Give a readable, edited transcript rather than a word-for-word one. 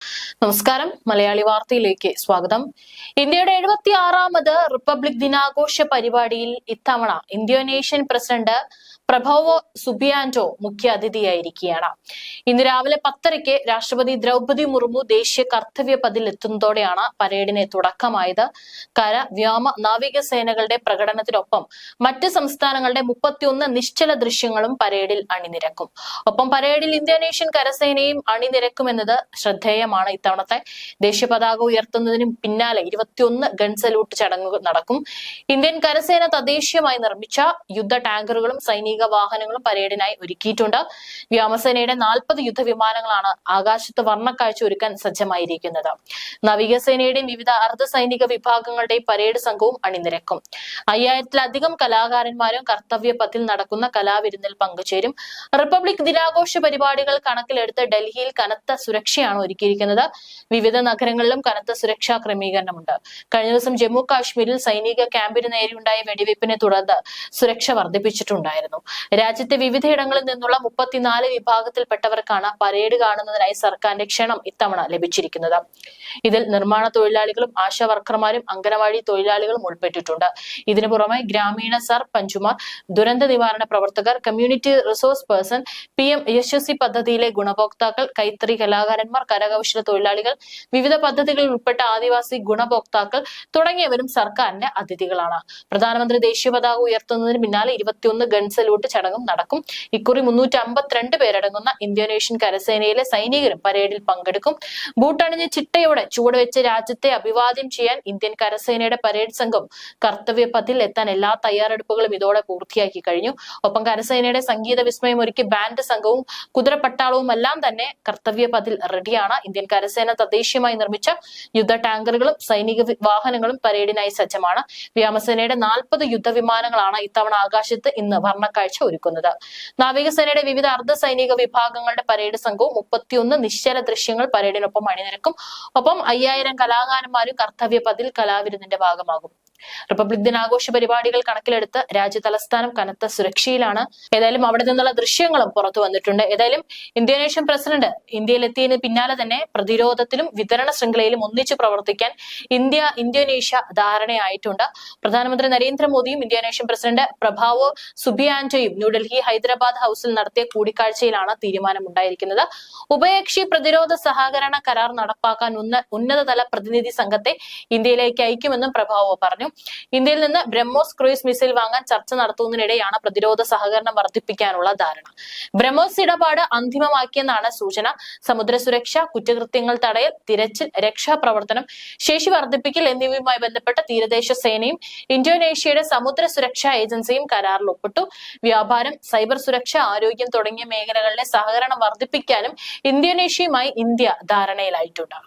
നമസ്കാരം, മലയാളി വാർത്തയിലേക്ക് സ്വാഗതം. ഇന്ത്യയുടെ 76ാമത് റിപ്പബ്ലിക് ദിനാഘോഷ പരിപാടിയിൽ ഇത്തവണ ഇന്തോനേഷ്യൻ പ്രസിഡന്റ് പ്രബോവോ സുബിയാന്റോ മുഖ്യ അതിഥിയായിരിക്കുകയാണ്. ഇന്ന് രാവിലെ 10:30 രാഷ്ട്രപതി ദ്രൗപദി മുർമു ദേശീയ കർത്തവ്യ പഥിൽ എത്തുന്നതോടെയാണ് പരേഡിന് തുടക്കമായത്. കര, വ്യോമ, നാവികസേനകളുടെ പ്രകടനത്തിനൊപ്പം മറ്റ് സംസ്ഥാനങ്ങളുടെ 31 നിശ്ചല ദൃശ്യങ്ങളും പരേഡിൽ അണിനിരക്കും. ഒപ്പം പരേഡിൽ ഇന്തോനേഷ്യൻ കരസേനയും അണിനിരക്കുമെന്നത് ശ്രദ്ധേയമാണ്. ഇത്തവണത്തെ ദേശീയ പതാക ഉയർത്തുന്നതിന് പിന്നാലെ 21 ഗൺ സല്യൂട്ട് ചടങ്ങുകൾ നടക്കും. ഇന്ത്യൻ കരസേന തദ്ദേശീയമായി നിർമ്മിച്ച യുദ്ധ ടാങ്കറുകളും സൈനിക വാഹനങ്ങളും പരേഡിനായി ഒരുക്കിയിട്ടുണ്ട്. വ്യോമസേനയുടെ 40 യുദ്ധവിമാനങ്ങളാണ് ആകാശത്ത് വർണ്ണക്കാഴ്ച ഒരുക്കാൻ സജ്ജമായിരിക്കുന്നത്. നാവികസേനയുടെയും വിവിധ അർദ്ധ സൈനിക വിഭാഗങ്ങളുടെയും പരേഡ് സംഘവും അണിനിരക്കും. 5000-ലധികം കലാകാരന്മാരും കർത്തവ്യ പഥിൽ നടക്കുന്ന കലാവിരുന്നിൽ പങ്കുചേരും. റിപ്പബ്ലിക് ദിനാഘോഷ പരിപാടികൾ കണക്കിലെടുത്ത് ഡൽഹിയിൽ കനത്ത സുരക്ഷയാണ് ഒരുക്കിയിരിക്കുന്നത്. വിവിധ നഗരങ്ങളിലും കനത്ത സുരക്ഷാ ക്രമീകരണമുണ്ട്. കഴിഞ്ഞ ദിവസം ജമ്മു കാശ്മീരിൽ സൈനിക ക്യാമ്പിന് നേരെയുണ്ടായ വെടിവയ്പ്പിനെ തുടർന്ന് സുരക്ഷ വർദ്ധിപ്പിച്ചിട്ടുണ്ടായിരുന്നു. രാജ്യത്തെ വിവിധയിടങ്ങളിൽ നിന്നുള്ള 34 വിഭാഗത്തിൽപ്പെട്ടവർക്കാണ് പരേഡ് കാണുന്നതിനായി സർക്കാരിന്റെ ക്ഷണം ഇത്തവണ ലഭിച്ചിരിക്കുന്നത്. ഇതിൽ നിർമ്മാണ തൊഴിലാളികളും ആശാ വർക്കർമാരും അംഗനവാടി തൊഴിലാളികളും ഉൾപ്പെട്ടിട്ടുണ്ട്. ഇതിനു പുറമെ ഗ്രാമീണ സർപഞ്ചുമാർ, ദുരന്ത നിവാരണ പ്രവർത്തകർ, community resource person, PM Yashasvi പദ്ധതിയിലെ ഗുണഭോക്താക്കൾ, കൈത്തറി കലാകാരന്മാർ, കരകൗശല തൊഴിലാളികൾ, വിവിധ പദ്ധതികളിൽ ഉൾപ്പെട്ട ആദിവാസി ഗുണഭോക്താക്കൾ തുടങ്ങിയവരും സർക്കാരിന്റെ അതിഥികളാണ്. പ്രധാനമന്ത്രി ദേശീയ പതാക ഉയർത്തുന്നതിന് പിന്നാലെ 21 ഗൺ സല്യൂട്ട് ചടങ്ങും നടക്കും. ഇക്കുറി 352 പേരടങ്ങുന്ന ഇന്തോനേഷ്യൻ കരസേനയിലെ സൈനികരും പരേഡിൽ പങ്കെടുക്കും. ബൂട്ടണിഞ്ഞ് ചിട്ടയോടെ ചുവടുവെച്ച് രാജ്യത്തെ അഭിവാദ്യം ചെയ്യാൻ ഇന്ത്യൻ കരസേനയുടെ പരേഡ് സംഘം കർത്തവ്യ പഥിൽ എത്താൻ എല്ലാ തയ്യാറെടുപ്പുകളും ഇതോടെ പൂർത്തിയാക്കി കഴിഞ്ഞു. ഒപ്പം കരസേനയുടെ സംഗീത വിസ്മയം ഒരുക്കി ബാൻഡ് സംഘവും കുതിരപ്പട്ടാളവും എല്ലാം തന്നെ കർത്തവ്യ പഥിൽ റെഡിയാണ്. ഇന്ത്യൻ കരസേന തദ്ദേശീയമായി നിർമ്മിച്ച യുദ്ധ ടാങ്കറുകളും സൈനിക വാഹനങ്ങളും പരേഡിനായി സജ്ജമാണ്. വ്യോമസേനയുടെ 40 യുദ്ധവിമാനങ്ങളാണ് ഇത്തവണ ആകാശത്ത് ഇന്ന് വർണ്ണക്കാഴ്ച ഒരുക്കുന്നത്. നാവികസേനയുടെ വിവിധ അർദ്ധ സൈനിക വിഭാഗങ്ങളുടെ പരേഡ് സംഘവും 31 നിശ്ചല ദൃശ്യങ്ങൾ പരേഡിനൊപ്പം അണിനിരക്കും. ഒപ്പം 5000 കലാകാരന്മാരും കർത്തവ്യ പഥിൽ കലാവിരുന്നിന്റെ ഭാഗമാകും. റിപ്പബ്ലിക് ദിനാഘോഷ പരിപാടികൾ കണക്കിലെടുത്ത് രാജ്യ തലസ്ഥാനം കനത്ത സുരക്ഷയിലാണ്. ഏതായാലും അവിടെ നിന്നുള്ള ദൃശ്യങ്ങളും പുറത്തു വന്നിട്ടുണ്ട്. ഏതായാലും ഇന്തോനേഷ്യൻ പ്രസിഡന്റ് ഇന്ത്യയിലെത്തിയതിന് പിന്നാലെ തന്നെ പ്രതിരോധത്തിലും വിതരണ ശൃംഖലയിലും ഒന്നിച്ചു പ്രവർത്തിക്കാൻ ഇന്തോനേഷ്യ ധാരണയായിട്ടുണ്ട്. പ്രധാനമന്ത്രി നരേന്ദ്രമോദിയും ഇന്തോനേഷ്യൻ പ്രസിഡന്റ് പ്രബോവോ സുബിയാന്റോയും ന്യൂഡൽഹി ഹൈദരാബാദ് ഹൌസിൽ നടത്തിയ കൂടിക്കാഴ്ചയിലാണ് തീരുമാനമുണ്ടായിരിക്കുന്നത്. ഉഭയകക്ഷി പ്രതിരോധ സഹകരണ കരാർ നടപ്പാക്കാൻ ഉന്നതതല പ്രതിനിധി സംഘത്തെ ഇന്ത്യയിലേക്ക് അയക്കുമെന്നും പ്രബോവോ പറഞ്ഞു. ഇന്ത്യയിൽ നിന്ന് ബ്രഹ്മോസ് ക്രൂയിസ് മിസൈൽ വാങ്ങാൻ ചർച്ച നടത്തുന്നതിനിടെയാണ് പ്രതിരോധ സഹകരണം വർദ്ധിപ്പിക്കാനുള്ള ധാരണ. ബ്രഹ്മോസ് ഇടപാട് അന്തിമമാക്കിയെന്നാണ് സൂചന. സമുദ്ര സുരക്ഷ, കുറ്റകൃത്യങ്ങൾ തടയൽ, തിരച്ചിൽ, രക്ഷാപ്രവർത്തനം, ശേഷി വർദ്ധിപ്പിക്കൽ എന്നിവയുമായി ബന്ധപ്പെട്ട തീരദേശ സേനയും ഇന്തോനേഷ്യയുടെ സമുദ്ര സുരക്ഷാ ഏജൻസിയും കരാറിൽ ഒപ്പിട്ടു. വ്യാപാരം, സൈബർ സുരക്ഷ, ആരോഗ്യം തുടങ്ങിയ മേഖലകളിലെ സഹകരണം വർദ്ധിപ്പിക്കാനും ഇന്തോനേഷ്യയുമായി ഇന്ത്യ ധാരണയിലായിട്ടുണ്ട്.